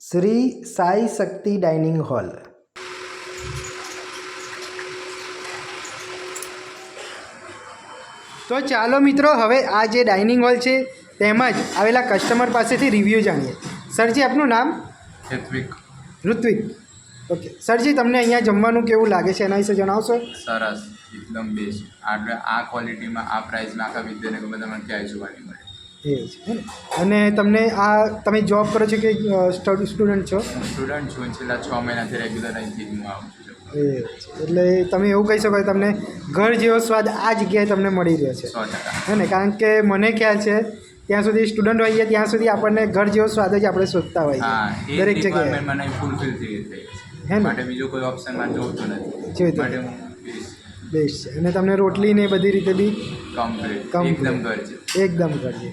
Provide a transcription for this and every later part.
શ્રી સાઈ શક્તિ dining hall. તો ચાલો મિત્રો, હવે આ જે ડાઇનિંગ હોલ છે તેમાં જ આવેલા કસ્ટમર પાસેથી રિવ્યૂ જાણીએ. સરજી, આપનું નામ? ઋત્વિક. ઓકે સરજી, તમને અહીંયા જમવાનું કેવું લાગે છે એના વિશે જણાવશો? સરસ, એકદમ બેસ્ટ. આપણે આ ક્વોલિટીમાં આ પ્રાઇસમાં આખા વિદ્યાનગરમાં તમને ક્યાંય જોવા નહીં મળે. એ છે. અને તમને તમે જોબ કરો છો કે સ્ટુડન્ટ છો? સ્ટુડન્ટ છું, છેલ્લા 6 મહિનાથી રેગ્યુલર અહીંથી હું આવું છું. એટલે તમે એવું કહી શકો કે તમને ઘર જેવો સ્વાદ આ જગ્યાએ તમને મળી રહ્યો છે. 100%. હે ને? કારણ કે મને ખ્યાલ છે ત્યાં સુધી સ્ટુડન્ટ હોઈએ ત્યાં સુધી આપણને ઘર જેવો સ્વાદ જ આપણે શોધતા હોઈએ દરેક જગ્યાએ. મને ફૂલફિલ થઈ ગઈ હે ને? માટે બીજો કોઈ ઓપ્શન માં જોતો નથી. માટે હું બેસ્ટ છે. અને તમને રોટલી ને બધી રીતે બી કમ્પ્લીટ એકદમ ઘર છે. એકદમ ઘર છે.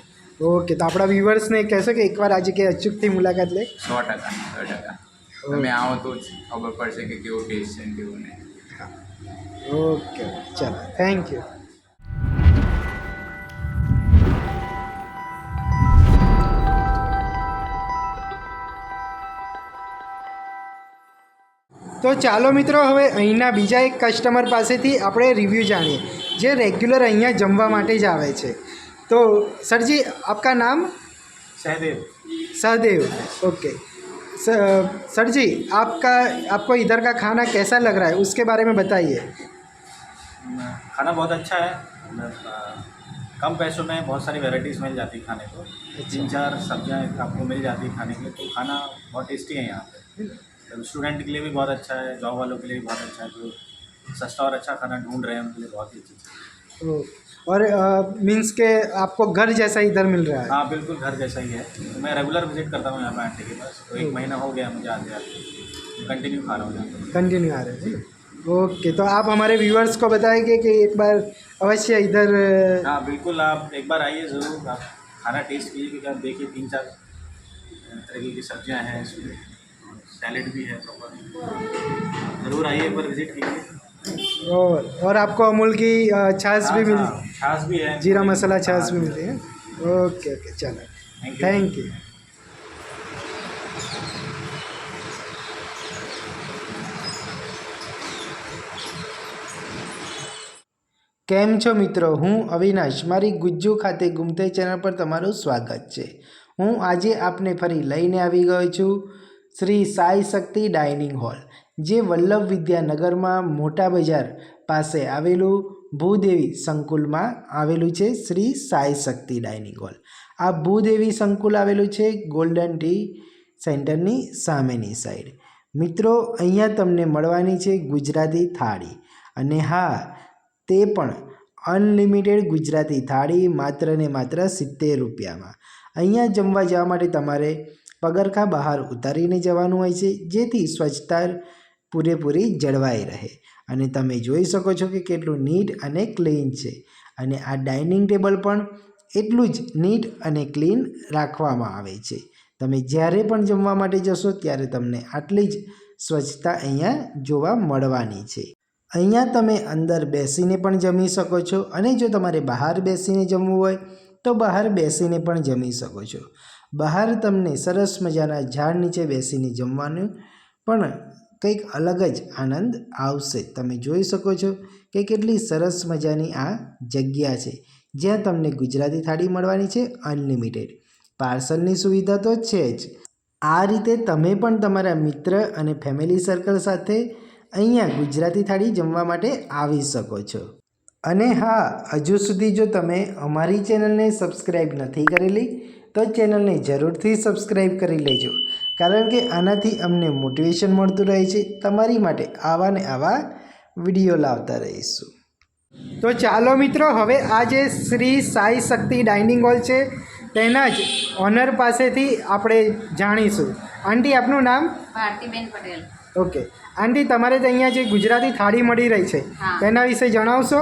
ઓકે, તો આપણા વ્યુઅર્સને કહેશો કે એકવાર આ જગ્યાએ અચૂકથી મુલાકાત લે. 100%. તમે આવો તો જ ખબર પડશે કે કેવો ટેસ્ટ છે ને કેવો નહીં. ઓકે, ચાલો, થેન્ક યુ. તો ચાલો મિત્રો, હવે અહીંના બીજા એક કસ્ટમર પાસેથી આપણે રિવ્યૂ જાણીએ જે રેગ્યુલર અહીંયા જમવા માટે જ આવે છે. तो सर जी, आपका नाम? सहदेव. सहदेव. ओके सर जी, आपको इधर का खाना कैसा लग रहा है उसके बारे में बताइए. खाना बहुत अच्छा है. कम पैसों में बहुत सारी वैरायटीज़ मिल जाती है खाने को. 3-4 सब्जियाँ आपको मिल जाती है खाने के लिए. तो खाना बहुत टेस्टी है यहाँ पे. तो स्टूडेंट के लिए भी बहुत अच्छा है, जॉब वालों के लिए भी बहुत अच्छा है. जो सस्ता और अच्छा खाना ढूंढ रहे हैं उनके लिए बहुत ही अच्छी चीज़. और मीन्स के आपको घर जैसा इधर मिल रहा है? हाँ बिल्कुल घर जैसा ही है. तो मैं रेगुलर विजिट करता हूँ यहाँ पे आंटी के पास. तो 1 महीना हो गया मुझे आते आते. कंटिन्यू खा रहा हूँ यहाँ पे. कंटिन्यू आ रहे हैं. ओके, तो आप हमारे व्यूअर्स को बताएंगे कि एक बार अवश्य इधर. हाँ बिल्कुल, आप एक बार आइए ज़रूर. आप खाना टेस्ट कीजिए क्योंकि आप देखिए 3-4 तरह की सब्जियाँ हैं इसमें. सैलेड भी है प्रॉपर. ज़रूर आइए, एक बार विज़िट कीजिए. और आपको अमूल की छाछ भी मिल छाछ भी है, जीरा मसाला छाछ भी मिलती है. ओके ओके, चलो, थैंक यू. કેમ છો મિત્રો, હું અવિનાશ. મારી ગુજ્જુ ખાતે ગુમતે ચેનલ પર તમારું સ્વાગત છે. હું આજે આપને ફરી લઈને આવી ગયો છું શ્રી સાઈ શક્તિ ડાઇનિંગ હોલ, જે વલ્લભ વિદ્યાનગરમાં મોટા બજાર પાસે આવેલું ભૂદેવી સંકુલમાં આવેલું છે. શ્રી સાઈ શક્તિ ડાઇનિંગ હોલ. આ ભૂદેવી સંકુલ આવેલું છે ગોલ્ડન ટી સેન્ટરની સામેની સાઈડ. મિત્રો, અહીંયા તમને મળવાની છે ગુજરાતી થાળી. અને હા, તે પણ અનલિમિટેડ ગુજરાતી થાળી માત્ર ને માત્ર 70 રૂપિયામાં. અહીંયા જમવા જવા માટે તમારે પગરખાં બહાર ઉતારીને જવાનું હોય છે, જેથી સ્વચ્છતા પૂરેપૂરી જળવાઈ રહે. અને તમે જોઈ શકો છો કે કેટલું નીટ અને ક્લીન છે. અને આ ડાઇનિંગ ટેબલ પણ એટલું જ નીટ અને ક્લીન રાખવામાં આવે છે. તમે જ્યારે પણ જમવા માટે જશો ત્યારે તમને આટલી જ સ્વચ્છતા અહીંયા જોવા મળવાની છે. અહીંયા તમે અંદર બેસીને પણ જમી શકો છો, અને જો તમારે બહાર બેસીને જમવું હોય તો બહાર બેસીને પણ જમી શકો છો. બહાર તમને સરસ મજાના ઝાડ નીચે બેસીને જમવાનું પણ કંઈક અલગ જ આનંદ આવશે. તમે જોઈ શકો છો કે કેટલી સરસ મજાની આ જગ્યા છે, જ્યાં તમને ગુજરાતી થાળી મળવાની છે અનલિમિટેડ. પાર્સલની સુવિધા તો છે જ. આ રીતે તમે પણ તમારા મિત્ર અને ફેમિલી સર્કલ સાથે અહીંયા ગુજરાતી થાળી જમવા માટે આવી શકો છો. અને હા, હજુ સુધી જો તમે અમારી ચેનલને સબસ્ક્રાઈબ નથી કરેલી તો ચેનલને જરૂરથી સબસ્ક્રાઈબ કરી લેજો, કારણ કે આનાથી અમને મોટિવેશન મળતું રહે છે તમારી માટે આવા ને આવા વિડીયો લાવતા રહીશું. તો ચાલો મિત્રો, હવે આ જે શ્રી સાઈ શક્તિ ડાઇનિંગ હોલ છે તેના જ ઓનર પાસેથી આપણે જાણીશું. આંટી, આપનું નામ? ભારતીબેન પટેલ. ઓકે આંટી, તમારે તો અહીંયા જે ગુજરાતી થાળી મળી રહી છે તેના વિશે જણાવશો?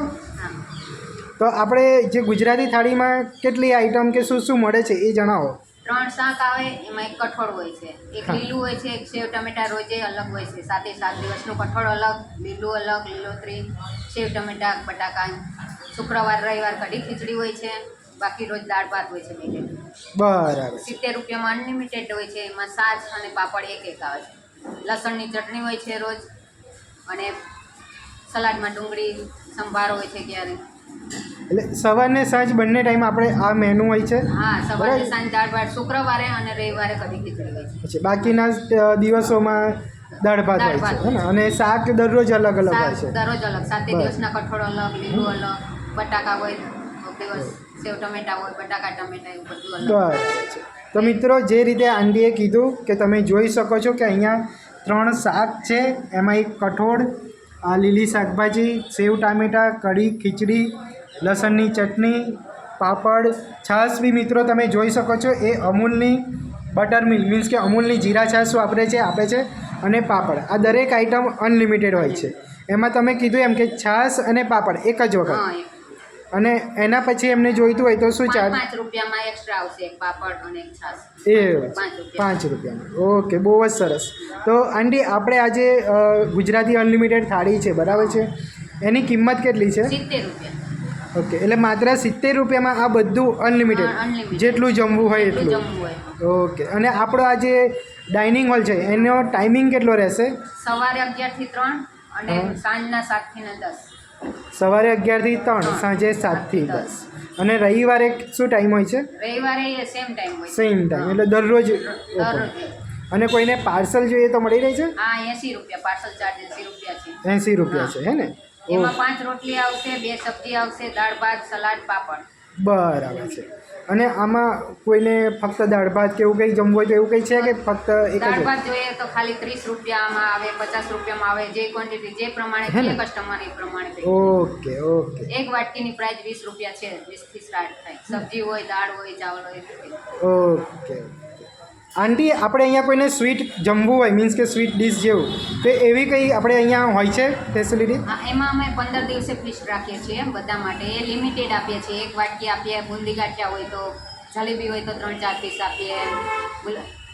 તો આપણે જે ગુજરાતી થાળીમાં કેટલી આઈટમ કે શું શું મળે છે એ જણાવો. 3 શાક આવે, એમાં એક કઠોળ હોય છે, એક લીલું હોય છે, એક સેવ ટમેટા રોજે અલગ હોય છે. 7 દિવસનું કઠોળ અલગ, લીલું અલગ, લીલોતરી, સેવ ટમેટા, બટાકા. શુક્રવાર રવિવાર કઢી ખીચડી હોય છે, બાકી રોજ દાળ ભાત હોય છે. બરાબર છે. 70 રૂપિયામાં અનલિમિટેડ હોય છે. એમાં છાશ અને પાપડ એક આવે છે. લસણની ચટણી હોય છે રોજ, અને સલાડમાં ડુંગળી સંભારો હોય છે ક્યારે. એટલે સવારને સાંજ બંને ટાઈમ આપણે આ મેનુ હોય છે. હા, સવારે બરાબર. સાંજ દાળ ભાત, શુક્રવારે અને રવિવારે કઢી ખીચડી હોય છે. પછી બાકીના દિવસોમાં દાળ ભાત હોય છે, હે ને? અને શાક દરરોજ અલગ અલગ હોય શાક છે. દરરોજ અલગ, 7 બરાબર. દિવસના કઠોળ અલગ, લીલું અલગ, બટાકા હોય કોઈક દિવસ, સેવ ટમેટા હોય, બટાકા ટમેટા એવું બધું અલગ. બરાબર છે. તો મિત્રો, જે રીતે આંટીએ કીધું કે તમે જોઈ શકો છો કે અહીંયા 3 શાક છે, એમાં એક કઠોળ, આ લીલી શાકભાજી, સેવ ટામેટાં, કઢી ખીચડી, લસણની ચટણી, પાપડ, છાશ બી મિત્રો તમે જોઈ શકો છો એ અમૂલની બટર મિલ્ક મીન્સ કે અમૂલની જીરા છાશ વાપરે છે, આપે છે, અને પાપડ. આ દરેક આઈટમ અનલિમિટેડ હોય છે. એમાં તમે કીધું એમ કે છાશ અને પાપડ એક જ વખત, હા, અને એના પછી એમને જોઈતું હોય તો શું ચાર્જ? 5 રૂપિયામાં એક્સ્ટ્રા આવશે, એક પાપડ અને એક છાશ. એ 5 રૂપિયા. 5 રૂપિયામાં. ઓકે, બહુ જ સરસ. તો આંટી, આપણે આજે ગુજરાતી અનલિમિટેડ થાળી છે, બરાબર છે, એની કિંમત કેટલી છે? 70 રૂપિયા. ઓકે, એટલે માત્ર 70 રૂપિયામાં આ બધું હા, અનલિમિટેડ, unlimited. જેટલું જમવું હોય જેટલું એટલું. જમવું હોય. ઓકે, અને આપણો આ જે ડાઇનિંગ હોલ છે એનો ટાઈમિંગ કેટલો રહેશે? સવારે 11 થી 3 અને હા. સાંજના 7 થી 10. સવારે 11 થી 3, હા. સાંજે 7 થી 10. અને રવિવારે શું ટાઈમ હોય છે? રવિવારે સેમ ટાઈમ હોય છે. સેમ ટાઈમ, હા. એટલે દરરોજ open. દરરોજ. અને કોઈને પાર્સલ જોઈએ તો મળી રહે છે? હા, 80 રૂપિયા પાર્સલ ચાર્જ 80 રૂપિયા છે. 80 રૂપિયા છે, હે ને? એમાં 5 રોટલી આવશે, 2 સબ્જી આવશે, દાળ ભાત, સલાડ, પાપડ. બરાબર છે. અને આમાં કોઈને ફક્ત દાળ ભાત કે એવું કંઈ જમવું હોય તો એવું કંઈ છે કે ફક્ત એક દાળ જ? ભાત જોઈએ તો ખાલી 30 રૂપિયામાં આવે, 50 રૂપિયામાં આવે, જે ક્વોન્ટિટી જે પ્રમાણે હે ને? જે કસ્ટમર એ પ્રમાણે પે. ઓકે ઓકે એક વાટકીની પ્રાઇસ 20 રૂપિયા છે, 20 થી સ્ટાર્ટ થાય. સબ્જી હોય, દાળ હોય, ચાવલ હોય. ઓકે. આંટી, આપણે અહીંયા કોઈને સ્વીટ જમવું હોય મીન્સ કે સ્વીટ ડીશ જેવું, તો એવી કંઈ આપણે અહીંયા હોય છે ફેસિલિટી? હા, એમાં અમે 15 દિવસે ફિક્સ રાખીએ છીએ બધા માટે. એ લિમિટેડ આપીએ છીએ. એક વાટકી આપીએ, બુંદી ગાંઠિયા હોય તો, જલેબી હોય તો 3-4 પીસ આપીએ.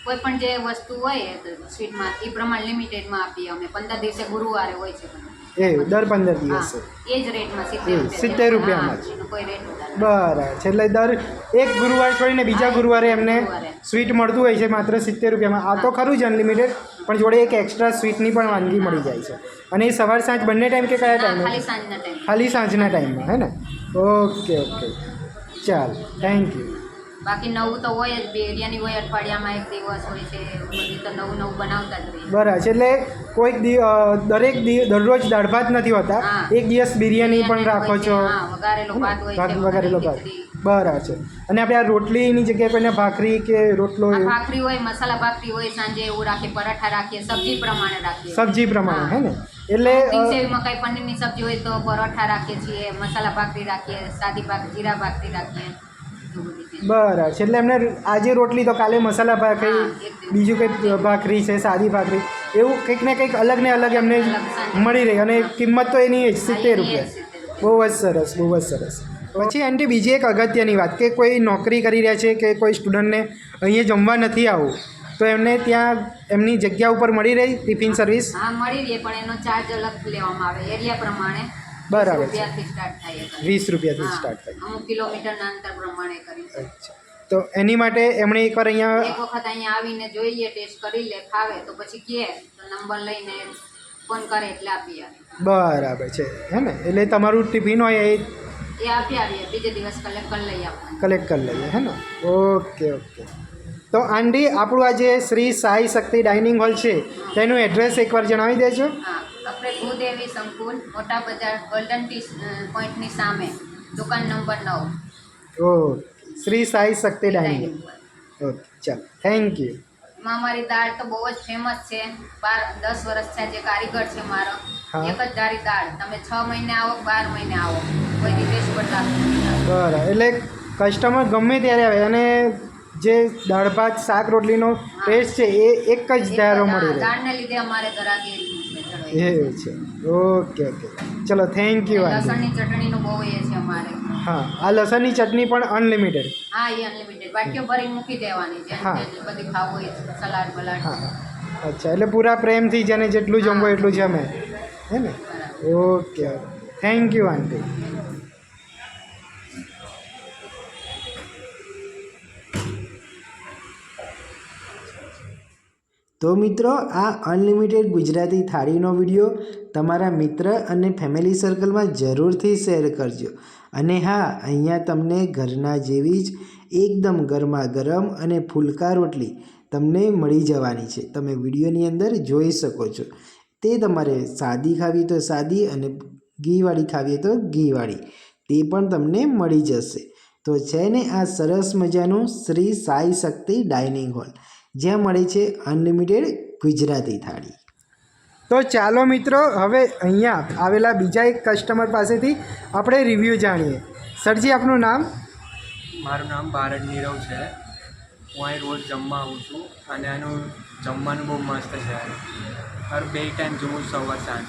કોઈ પણ જે વસ્તુ હોય સ્વીટમાં એ પ્રમાણે લિમિટેડમાં આપીએ અમે. 15 દિવસે ગુરુવારે હોય છે. એ દર 15 હા, દિવસે? એ જ રેટમાં 70 એ, રૂપિયા. 70 રૂપિયામાં જ. હા, એનો કોઈ રેટ વધારે. બરાબર છે. એટલે દર એક ગુરુવાર છોડીને બીજા ગુરુવારે એમને ગુરુવારે. સ્વીટ મળતું હોય છે માત્ર 70 રૂપિયામાં. આ તો ખરું જ અનલિમિટેડ, પણ જોડે એક એક્સ્ટ્રા સ્વીટની પણ વાનગી મળી જાય છે. અને એ સવાર સાંજ બંને ટાઈમ કે કયા ના, ટાઈમે? ખાલી સાંજના ટાઈમ. ખાલી સાંજના ટાઈમમાં, હે ને? ઓકે ઓકે, ચાલ, થેન્ક યુ. બાકી નવું તો હોય જ, બિરયાની હોય અઠવાડિયામાં 1 દિવસ હોય છે, એવું બધું તો નવું નવું બનાવતા જ રહીએ. બરાબર છે. એટલે કોઈક દરરોજ દાળ ભાત નથી હોતા, હા. એક દિવસ બિરયાની પણ રાખો હોય છે, છો? હા, વઘારેલો ભાત હોય છે, વઘારેલો ભાત. ખીચડી. બરાબર છે. અને આપણે આ રોટલીની જગ્યાએ કોઈને ભાખરી કે રોટલો આ એવું? ભાખરી હોય, મસાલા ભાખરી હોય, સાંજે એવું રાખીએ, પરાઠા રાખીએ, સબ્જી પ્રમાણે રાખીએ. સબ્જી પ્રમાણે, હે ને? એટલે સેવી મકાઈ પનીરની સબ્જી હોય તો પરોઠા રાખીએ છીએ, મસાલા ભાખરી રાખીએ, સાદી ભાખરી, જીરા ભાખરી રાખીએ. એવું બધું છે. બરાબર છે. એટલે એમને આજે રોટલી તો કાલે મસાલા ભાખરી, હા, એક દિવસ. બીજું કંઈક ભાખરી છે, સાદી ભાખરી, એવું કંઈક ને કંઈક અલગ ને અલગ એમને અલગ સાંજે. મળી રહી. અને કિંમત તો એની 70 રૂપિયા. 70 બહુ જ સરસ, બહુ જ સરસ. પછી આંટી, બીજી એક અગત્યની વાત કે કોઈ નોકરી કરી રહ્યા છે કે કોઈ સ્ટુડન્ટને અહીંયા જમવા નથી આવવું, તો એમને ત્યાં એમની જગ્યા ઉપર મળી રહી ટિફિન સર્વિસ? હા, મળી રહે, પણ એનો ચાર્જ અલગ લેવામાં આવે એરિયા પ્રમાણે. બરાબર 20 છે. રૂપિયાથી સ્ટાર્ટ થાય એ. 20 રૂપિયાથી હા, સ્ટાર્ટ થાય. અમુક કિલોમીટરના અંતર પ્રમાણે કરી છે. અચ્છા. તો એની માટે એમણે એકવાર અહીંયા એક વખત અહીંયા આવીને જોઈએ, ટેસ્ટ કરી લે, ફાવે તો પછી કહે તો નંબર લઈને ફોન કરે એટલે આપી આવીએ. બરાબર છે, હે ને? એટલે તમારું ટિફિન હોય એ એ આપી આવીએ, બીજે દિવસ કલેક્ટ કરી લઈ આપવાનું. કલેક્ટ કરી લઈએ, હે ને? Okay okay. તો આંટી, આપણું આ જે શ્રી સાઈ શક્તિ ડાઇનિંગ હોલ છે તેનું એડ્રેસ એકવાર જણાવી દેજો. હા, આપણે ભૂદેવી સંકુલ, મોટા બજાર, ગોલ્ડન ટી પોઈન્ટની સામે, દુકાન નંબર 9. ઓકે, શ્રી સાઈ શક્તિ ડાઇનિંગ. ઓકે, ચાલો, થેન્ક યુ. એમાં અમારી દાળ તો બહુ જ ફેમસ છે. 10 વર્ષ થયા જે કારીગર છે મારો, હા. એક જ ધારી દાળ. તમે 6 મહિને આવો, 12 મહિને આવો, કોઈ દિવસ બદલાતું. બરાબર. એટલે કસ્ટમર ગમે ત્યારે આવે અને જે દાળ ભાત શાક રોટલીનો ટેસ્ટ છે એ એક જ ધારો મળી રહે. દાળને લીધે અમારે ગરાગી એવું છે. ઓકે ઓકે, ચલો, થેન્ક યુ આંટી. લસણની ચટણીનું બહુ એ છે અમારે. હા, આ લસણની ચટણી પણ અનલિમિટેડ? હા, એ અનલિમિટેડ વાટકીઓ ભરી મૂકી દેવાની છે. હા. બધી ખાવું હોય સલાડ બલાડ. હા, અચ્છા. એટલે પૂરા પ્રેમથી જેને જેટલું જમવું એટલું જમે, હે ને? ઓકે, થેન્ક યુ આંટી. તો મિત્રો આ અનલિમિટેડ ગુજરાતી થાળીનો વિડીયો તમારા મિત્ર અને ફેમિલી સર્કલમાં જરૂરથી શેર કરજો. અને હા, અહીંયા તમને ઘરના જેવી જ એકદમ ગરમા ગરમ અને ફુલકા રોટલી તમને મળી જવાની છે. તમે વિડીયોની અંદર જોઈ શકો છો. તે તમારે સાદી ખાવી તો સાદી અને ઘીવાળી ખાવી તો ઘીવાળી તે પણ તમને મળી જશે. તો છે ને આ સરસ મજાનું શ્રી સાઈ શક્તિ ડાઇનિંગ હોલ, જ્યાં મળે છે અનલિમિટેડ ગુજરાતી થાળી. તો ચાલો મિત્રો, હવે અહીંયા આવેલા બીજા એક કસ્ટમર પાસેથી આપણે રિવ્યૂ જાણીએ. સરજી, આપનું નામ? મારું નામ ભારત નીરવ છે. હું અહીં રોજ જમવા આવું છું અને આનું જમવાનું બહુ મસ્ત છે. મારું 2 ટાઈમ જોઉં સવાર સાંજ.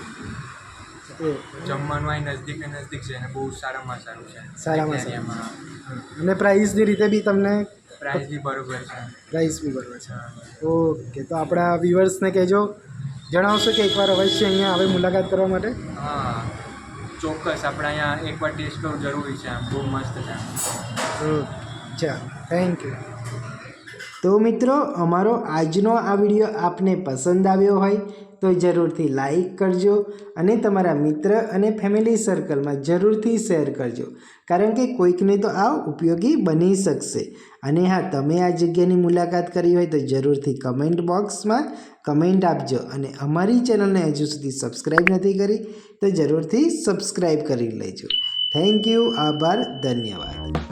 જમવાનું અહીં નજદીક ને નજદીક છે અને બહુ સારામાં સારું છે. સારામાં સારું. એરિયામાં અને પ્રાઇસની રીતે બી તમને પ્રાઇસ બી બરોબર છે. પ્રાઇસ બી બરાબર છે. ઓકે, તો આપણા વ્યુઅર્સને કહેજો, જણાવશો કે એકવાર અવશ્ય અહીંયા આવે મુલાકાત કરવા માટે? હા, ચોક્કસ. આપણે અહીંયા એકવાર ટેસ્ટ કરવું જરૂરી છે. આમ બહુ મસ્ત છે. ચાલો, થેન્ક યુ. તો મિત્રો, અમારો આજનો આ વિડીયો આપને પસંદ આવ્યો હોય તો જરૂરથી લાઈક કરજો અને તમારા મિત્ર અને ફેમિલી સર્કલમાં જરૂરથી શેર કરજો, કારણ કે કોઈકને તો આ ઉપયોગી બની શકશે. અને હા, તમે આ જગ્યાની મુલાકાત કરી હોય તો જરૂરથી કમેન્ટ બોક્સમાં કમેન્ટ આપજો. અને અમારી ચેનલને હજુ સુધી સબસ્ક્રાઈબ નથી કરી તો જરૂરથી સબસ્ક્રાઈબ કરી લેજો. Thank you. આભાર. ધન્યવાદ.